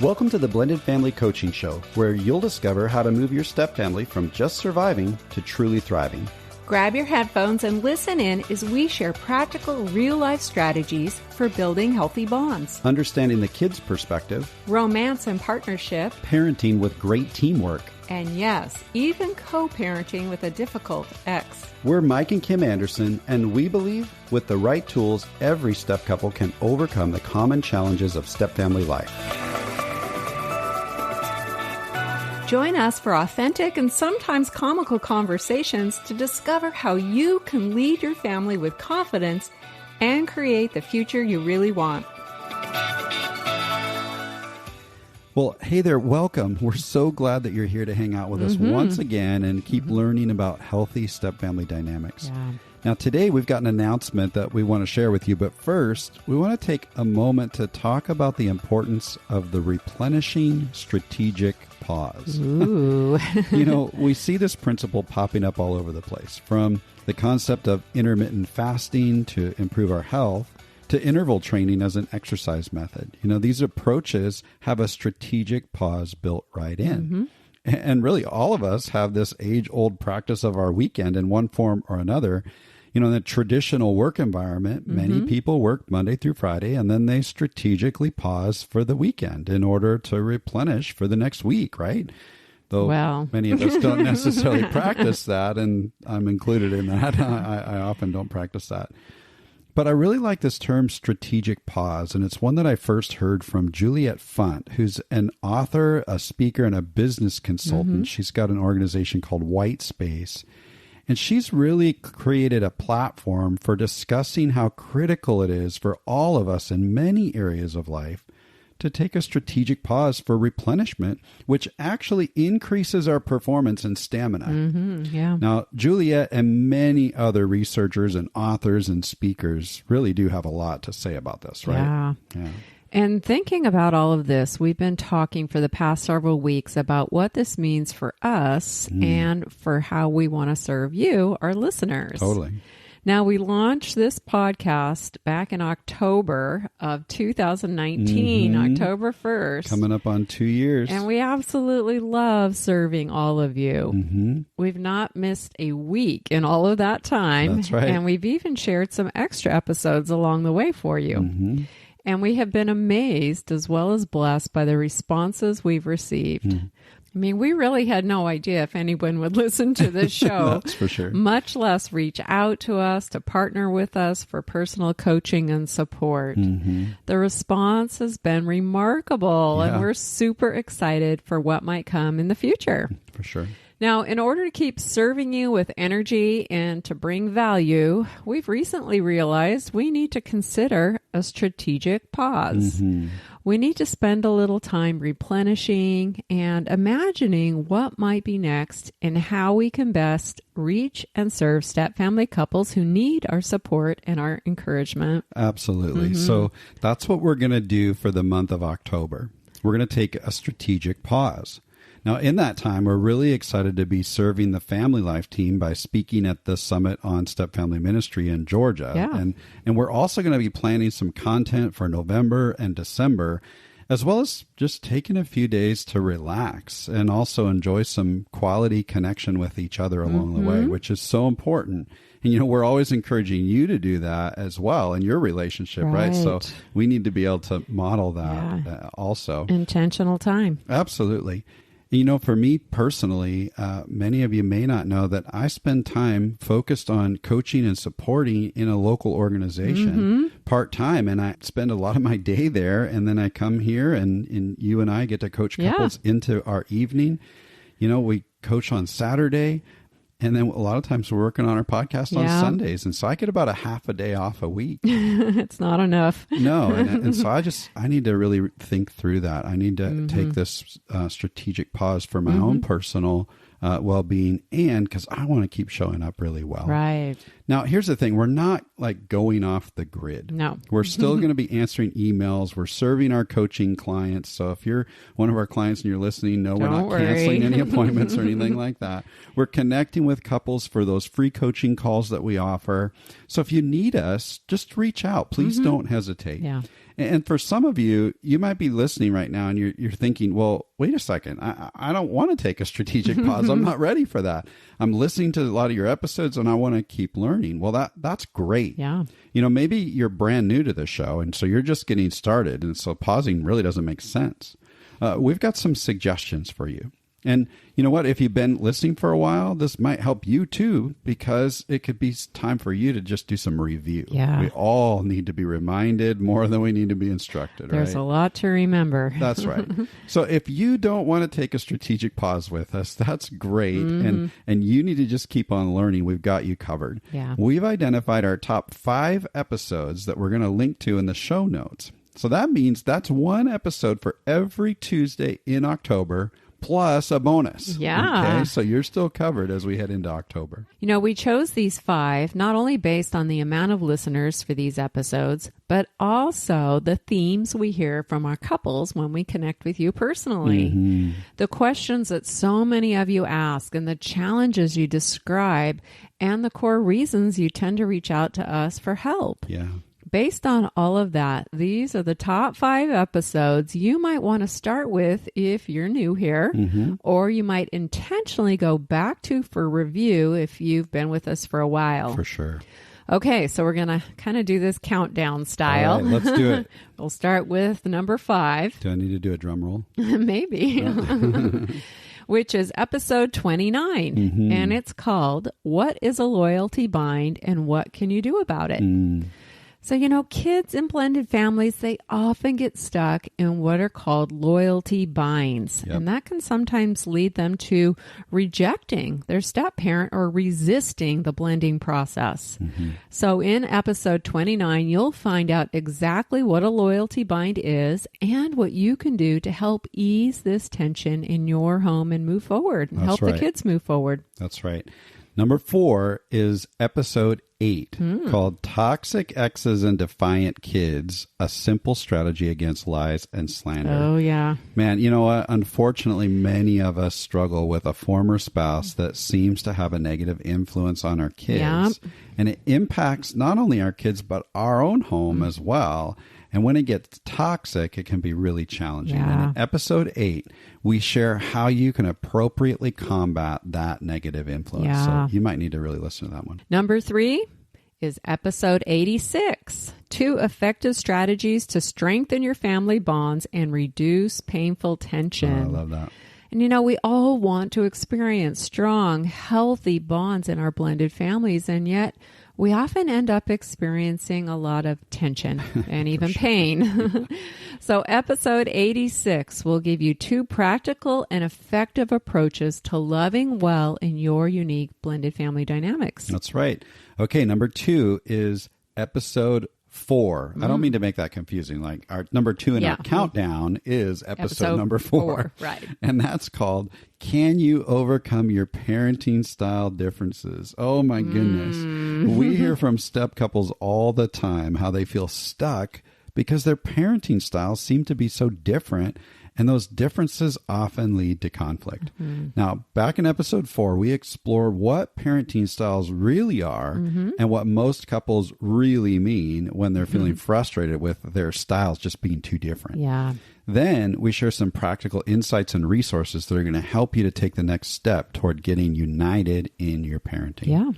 Welcome to the Blended Family Coaching Show, where you'll discover how to move your step family from just surviving to truly thriving. Grab your headphones and listen in as we share practical, real-life strategies for building healthy bonds, Understanding the kids' perspective, romance and partnership, parenting with great teamwork. and yes, even co-parenting with a difficult ex. We're Mike and Kim Anderson, and we believe with the right tools, every step couple can overcome the common challenges of step family life. Join us for authentic and sometimes comical conversations to discover how you can lead your family with confidence and create the future you really want. Well, hey there, welcome. We're so glad that you're here to hang out with us once again and keep learning about healthy step-family dynamics. Yeah. Now, today we've got an announcement that we want to share with you, but first, we want to take a moment to talk about the importance of the replenishing strategic pause. Ooh. You know, we see this principle popping up all over the place, from the concept of intermittent fasting to improve our health, to interval training as an exercise method. You know, these approaches have a strategic pause built right in. And really, all of us have this age-old practice of our weekend in one form or another. You know, in the traditional work environment, many people work Monday through Friday, and then they strategically pause for the weekend in order to replenish for the next week, right? Though many of us don't necessarily practice that, and I'm included in that. I often don't practice that. But I really like this term strategic pause, and it's one that I first heard from Juliet Funt, who's an author, a speaker, and a business consultant. She's got an organization called White Space, and she's really created a platform for discussing how critical it is for all of us in many areas of life to take a strategic pause for replenishment, which actually increases our performance and stamina. Now, Juliet and many other researchers and authors and speakers really do have a lot to say about this, right? Yeah. And thinking about all of this, we've been talking for the past several weeks about what this means for us and for how we want to serve you, our listeners. Totally. Now, we launched this podcast back in October of 2019, October 1st. Coming up on 2 years. And we absolutely love serving all of you. We've not missed a week in all of that time. That's right. And we've even shared some extra episodes along the way for you. And we have been amazed as well as blessed by the responses we've received. I mean, we really had no idea if anyone would listen to this show. That's for sure. Much less reach out to us to partner with us for personal coaching and support. The response has been remarkable, and we're super excited for what might come in the future. For sure. Now, in order to keep serving you with energy and to bring value, we've recently realized we need to consider a strategic pause. We need to spend a little time replenishing and imagining what might be next and how we can best reach and serve step-family couples who need our support and our encouragement. Absolutely. So that's what we're going to do for the month of October. We're going to take a strategic pause. Now, in that time, we're really excited to be serving the Family Life team by speaking at the Summit on Step Family Ministry in Georgia. And we're also going to be planning some content for November and December, as well as just taking a few days to relax and also enjoy some quality connection with each other along the way, which is so important. And, you know, we're always encouraging you to do that as well in your relationship, right? So we need to be able to model that also. Intentional time. Absolutely. You know, for me personally, many of you may not know that I spend time focused on coaching and supporting in a local organization part-time, and I spend a lot of my day there, and then I come here and you and I get to coach couples into our evening. You know, we coach on Saturday, and then a lot of times we're working on our podcast on Sundays. And so I get about a half a day off a week. It's not enough. No. And so I need to really think through that. I need to take this strategic pause for my own personal well-being, and because I want to keep showing up really well. Right. Now, here's the thing. We're not like going off the grid. No. We're still going to be answering emails. We're serving our coaching clients. So if you're one of our clients and you're listening, no, we're not canceling any appointments or anything like that. We're connecting with couples for those free coaching calls that we offer. So if you need us, just reach out. Please don't hesitate. Yeah. And for some of you, you might be listening right now and you're thinking, well, wait a second. I don't want to take a strategic pause. I'm not ready for that. I'm listening to a lot of your episodes and I want to keep learning. Well, that's great. Yeah. You know, maybe you're brand new to the show and so you're just getting started. And so pausing really doesn't make sense. We've got some suggestions for you. And you know what? If you've been listening for a while, this might help you too, because it could be time for you to just do some review. Yeah. We all need to be reminded more than we need to be instructed. There's right? a lot to remember. That's right. So if you don't want to take a strategic pause with us, that's great. And you need to just keep on learning. We've got you covered. Yeah. We've identified our top 5 episodes that we're going to link to in the show notes. So that means that's one episode for every Tuesday in October, plus a bonus. Yeah. Okay, so you're still covered as we head into October. You know, we chose these 5 not only based on the amount of listeners for these episodes, but also the themes we hear from our couples when we connect with you personally. The questions that so many of you ask and the challenges you describe and the core reasons you tend to reach out to us for help. Yeah. Based on all of that, these are the top 5 episodes you might want to start with if you're new here, or you might intentionally go back to for review if you've been with us for a while. For sure. Okay, so we're going to kind of do this countdown style. All right, let's do it. We'll start with number 5. Do I need to do a drum roll? Maybe. Which is episode 29. And it's called, What is a Loyalty Bind and What Can You Do About It? So, you know, kids in blended families, they often get stuck in what are called loyalty binds. Yep. And that can sometimes lead them to rejecting their step parent or resisting the blending process. So in episode 29, you'll find out exactly what a loyalty bind is and what you can do to help ease this tension in your home and move forward and help the kids move forward. That's right. Number 4 is episode 8 called Toxic Exes and Defiant Kids, a simple strategy against lies and slander. Oh, yeah. Man, you know what? Unfortunately, many of us struggle with a former spouse that seems to have a negative influence on our kids. Yep. And it impacts not only our kids, but our own home as well. And when it gets toxic, it can be really challenging. Yeah. And in episode 8, we share how you can appropriately combat that negative influence. Yeah. So you might need to really listen to that one. Number 3 is episode 86, 2 effective strategies to strengthen your family bonds and reduce painful tension. Oh, I love that. And you know, we all want to experience strong, healthy bonds in our blended families, and yet we often end up experiencing a lot of tension and even pain. So episode 86 will give you 2 practical and effective approaches to loving well in your unique blended family dynamics. That's right. Okay, number 2 is episode 4. I don't mean to make that confusing. Like our number 2 in our countdown is episode number 4. Right. And that's called, Can You Overcome Your Parenting Style Differences? Oh my goodness. We hear from step couples all the time how they feel stuck because their parenting styles seem to be so different, and those differences often lead to conflict. Now, back in episode 4, we explore what parenting styles really are and what most couples really mean when they're feeling frustrated with their styles just being too different. Yeah. Then we share some practical insights and resources that are going to help you to take the next step toward getting united in your parenting. Yeah.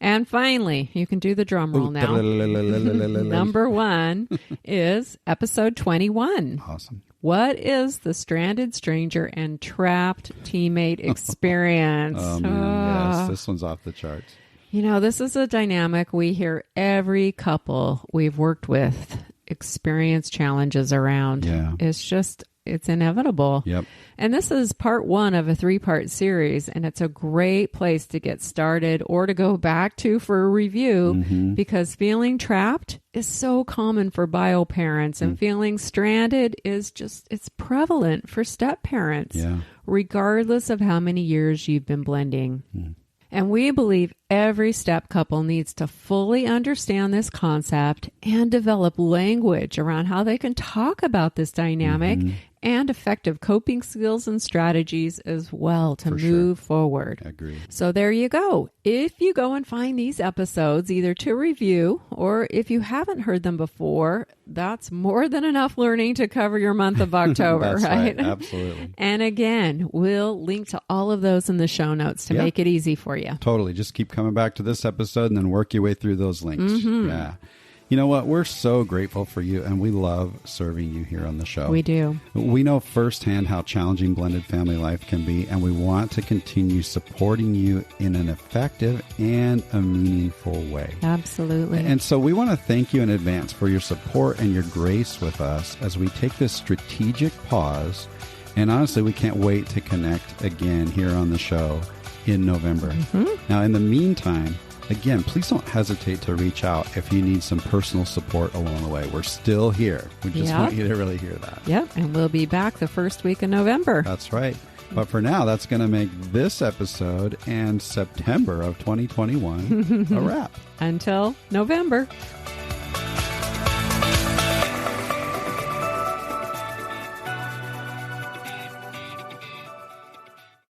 And finally, you can do the drum roll now. Number 1 is episode 21. Awesome. What is the stranded stranger and trapped teammate experience? Oh, man, yes. This one's off the charts. You know, this is a dynamic we hear every couple we've worked with experience challenges around. Yeah. It's just it's inevitable. Yep. And this is part 1 of a 3-part series, and it's a great place to get started or to go back to for a review because feeling trapped is so common for bio parents, and feeling stranded is it's prevalent for step parents, regardless of how many years you've been blending. And we believe every step couple needs to fully understand this concept and develop language around how they can talk about this dynamic and effective coping skills and strategies as well to move forward. Agreed. So there you go. If you go and find these episodes either to review or if you haven't heard them before, that's more than enough learning to cover your month of October, That's right? Absolutely. And again, we'll link to all of those in the show notes to make it easy for you. Totally. Just keep coming back to this episode and then work your way through those links. Yeah. You know what? We're so grateful for you, and we love serving you here on the show. We do. We know firsthand how challenging blended family life can be, and we want to continue supporting you in an effective and a meaningful way. Absolutely. And so we want to thank you in advance for your support and your grace with us as we take this strategic pause. And honestly, we can't wait to connect again here on the show in November. Now, in the meantime, again, please don't hesitate to reach out if you need some personal support along the way. We're still here. We just want you to really hear that. Yep. And we'll be back the first week of November. That's right. But for now, that's going to make this episode and September of 2021 a wrap. Until November.